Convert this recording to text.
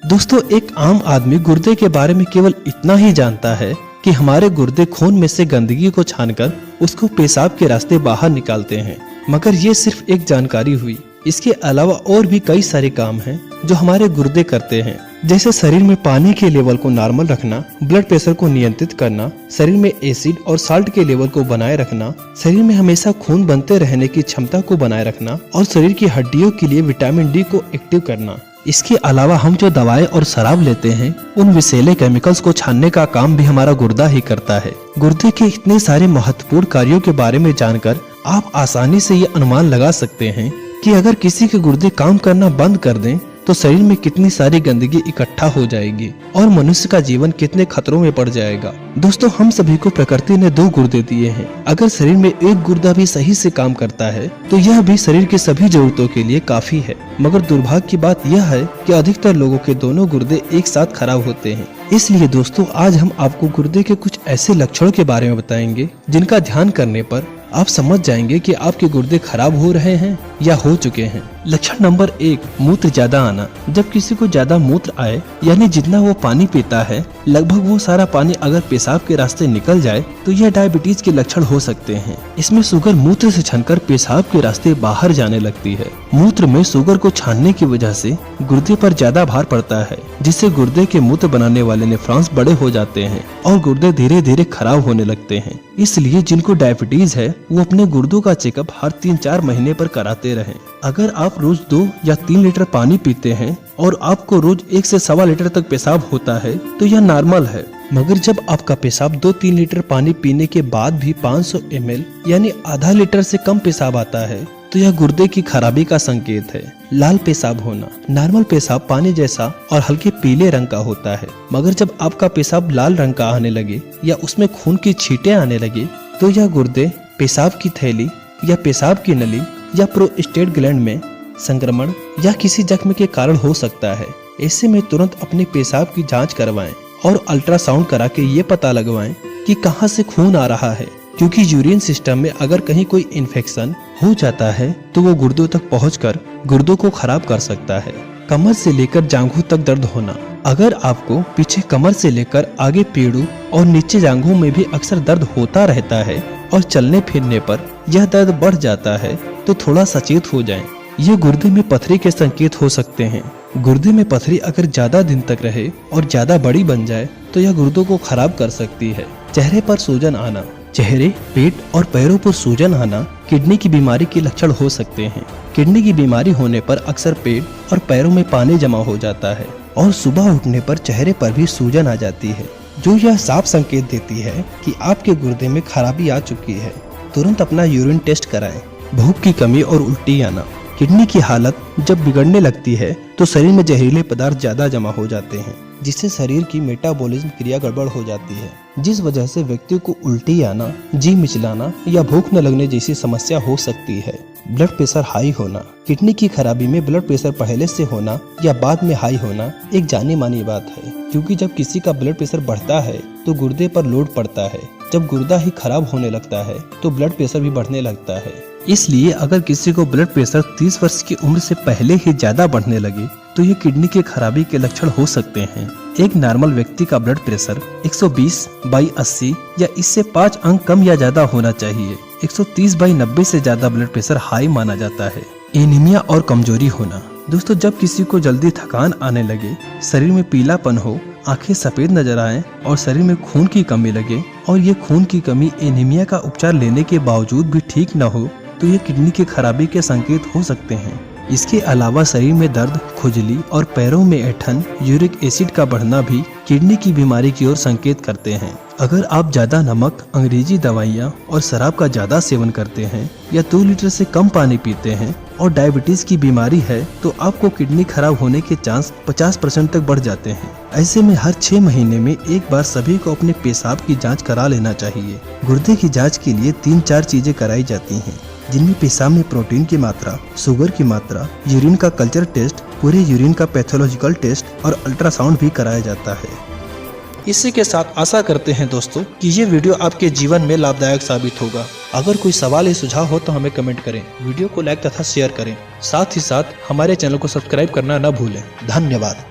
दोस्तों, एक आम आदमी गुर्दे के बारे में केवल इतना ही जानता है कि हमारे गुर्दे खून में से गंदगी को छानकर उसको पेशाब के रास्ते बाहर निकालते हैं। मगर ये सिर्फ एक जानकारी हुई। इसके अलावा और भी कई सारे काम हैं जो हमारे गुर्दे करते हैं, जैसे शरीर में पानी के लेवल को नॉर्मल रखना, ब्लड प्रेशर को नियंत्रित करना, शरीर में एसिड और साल्ट के लेवल को बनाए रखना, शरीर में हमेशा खून बनते रहने की क्षमता को बनाए रखना और शरीर की हड्डियों के लिए विटामिन डी को एक्टिव करना। इसके अलावा हम जो दवाएं और शराब लेते हैं, उन विषैले केमिकल्स को छानने का काम भी हमारा गुर्दा ही करता है। गुर्दे के इतने सारे महत्वपूर्ण कार्यों के बारे में जानकर आप आसानी से ये अनुमान लगा सकते हैं कि अगर किसी के गुर्दे काम करना बंद कर दें तो शरीर में कितनी सारी गंदगी इकट्ठा हो जाएगी और मनुष्य का जीवन कितने खतरों में पड़ जाएगा। दोस्तों, हम सभी को प्रकृति ने 2 गुर्दे दिए हैं। अगर शरीर में एक गुर्दा भी सही से काम करता है तो यह भी शरीर की सभी जरूरतों के लिए काफी है। मगर दुर्भाग्य की बात यह है कि अधिकतर लोगों के दोनों गुर्दे एक साथ खराब होते हैं। इसलिए दोस्तों, आज हम आपको गुर्दे के कुछ ऐसे लक्षणों के बारे में बताएंगे जिनका ध्यान करने पर आप समझ जाएंगे कि आपके गुर्दे खराब हो रहे हैं या हो चुके हैं। लक्षण नंबर 1, मूत्र ज्यादा आना। जब किसी को ज्यादा मूत्र आए, यानी जितना वो पानी पीता है लगभग वो सारा पानी अगर पेशाब के रास्ते निकल जाए तो यह डायबिटीज के लक्षण हो सकते हैं। इसमें शुगर मूत्र से छनकर पेशाब के रास्ते बाहर जाने लगती है। मूत्र में शुगर को छानने की वजह से गुर्दे पर ज्यादा भार पड़ता है, जिससे गुर्दे के मूत्र बनाने वाले नेफ्रॉन्स बड़े हो जाते हैं और गुर्दे धीरे धीरे खराब होने लगते हैं। इसलिए जिनको डायबिटीज है वो अपने गुर्दों का चेकअप हर 3-4 महीने पर कराते रहें। अगर आप रोज 2 या 3 लीटर पानी पीते हैं और आपको रोज 1 से 1.25 लीटर तक पेशाब होता है तो यह नॉर्मल है। मगर जब आपका पेशाब 2-3 लीटर पानी पीने के बाद भी 500 ml यानी आधा लीटर से कम पेशाब आता है तो यह गुर्दे की खराबी का संकेत है। लाल पेशाब होना। नॉर्मल पेशाब पानी जैसा और हल्के पीले रंग का होता है, मगर जब आपका पेशाब लाल रंग का आने लगे या उसमें खून की छींटें आने लगे तो यह गुर्दे, पेशाब की थैली या पेशाब की नली या प्रोस्टेट ग्लैंड में संक्रमण या किसी जख्म के कारण हो सकता है। ऐसे में तुरंत अपने पेशाब की जांच करवाएं और अल्ट्रासाउंड करा के ये पता लगवाएं कि कहां से खून आ रहा है, क्योंकि यूरिन सिस्टम में अगर कहीं कोई इन्फेक्शन हो जाता है तो वो गुर्दों तक पहुंचकर गुर्दों को खराब कर सकता है। कमर से लेकर जांघों तक दर्द होना। अगर आपको पीछे कमर से लेकर आगे पेड़ों और नीचे जांघों में भी अक्सर दर्द होता रहता है और चलने फिरने पर यह दर्द बढ़ जाता है तो थोड़ा सचेत हो जाएं। ये गुर्दे में पथरी के संकेत हो सकते हैं। गुर्दे में पथरी अगर ज्यादा दिन तक रहे और ज्यादा बड़ी बन जाए तो यह गुर्दों को खराब कर सकती है। चेहरे पर सूजन आना। चेहरे, पेट और पैरों पर सूजन आना किडनी की बीमारी के लक्षण हो सकते हैं। किडनी की बीमारी होने पर अक्सर पेट और पैरों में पानी जमा हो जाता है और सुबह उठने पर चेहरे पर भी सूजन आ जाती है, जो यह साफ संकेत देती है कि आपके गुर्दे में खराबी आ चुकी है। तुरंत अपना यूरिन टेस्ट कराएं। भूख की कमी और उल्टी आना। किडनी की हालत जब बिगड़ने लगती है तो शरीर में जहरीले पदार्थ ज्यादा जमा हो जाते हैं, जिससे शरीर की मेटाबॉलिज्म क्रिया गड़बड़ हो जाती है, जिस वजह से व्यक्ति को उल्टी आना, जी मिचलाना या भूख न लगने जैसी समस्या हो सकती है। ब्लड प्रेशर हाई होना। किडनी की खराबी में ब्लड प्रेशर पहले से होना या बाद में हाई होना एक जानी मानी बात है, क्योंकि जब किसी का ब्लड प्रेशर बढ़ता है तो गुर्दे पर लोड पड़ता है। जब गुर्दा ही खराब होने लगता है तो ब्लड प्रेशर भी बढ़ने लगता है। इसलिए अगर किसी को ब्लड प्रेशर 30 वर्ष की उम्र से पहले ही ज्यादा बढ़ने लगे तो ये किडनी के खराबी के लक्षण हो सकते हैं। एक नॉर्मल व्यक्ति का ब्लड प्रेशर 120/80 या इससे 5 अंक कम या ज्यादा होना चाहिए। 130/90 से ज्यादा ब्लड प्रेशर हाई माना जाता है। एनीमिया और कमजोरी होना। दोस्तों, जब किसी को जल्दी थकान आने लगे, शरीर में पीलापन हो, आंखें सफेद नजर आए और शरीर में खून की कमी लगे और ये खून की कमी एनीमिया का उपचार लेने के बावजूद भी ठीक न हो तो ये किडनी की खराबी के संकेत हो सकते हैं। इसके अलावा शरीर में दर्द, खुजली और पैरों में ऐंठन, यूरिक एसिड का बढ़ना भी किडनी की बीमारी की ओर संकेत करते हैं। अगर आप ज्यादा नमक, अंग्रेजी दवाइयाँ और शराब का ज्यादा सेवन करते हैं या 2 लीटर से कम पानी पीते हैं और डायबिटीज की बीमारी है तो आपको किडनी खराब होने के चांस 50% तक बढ़ जाते हैं। ऐसे में हर 6 महीने में एक बार सभी को अपने पेशाब की जांच करा लेना चाहिए। गुर्दे की जांच के लिए 3-4 चीजें कराई जाती हैं, जिनमें पेशाब में प्रोटीन की मात्रा, शुगर की मात्रा, यूरिन का कल्चर टेस्ट, पूरे यूरिन का पैथोलॉजिकल टेस्ट और अल्ट्रासाउंड भी कराया जाता है। इसी के साथ आशा करते हैं दोस्तों कि ये वीडियो आपके जीवन में लाभदायक साबित होगा। अगर कोई सवाल या सुझाव हो तो हमें कमेंट करें, वीडियो को लाइक तथा शेयर करें। साथ ही साथ हमारे चैनल को सब्सक्राइब करना न भूलें। धन्यवाद।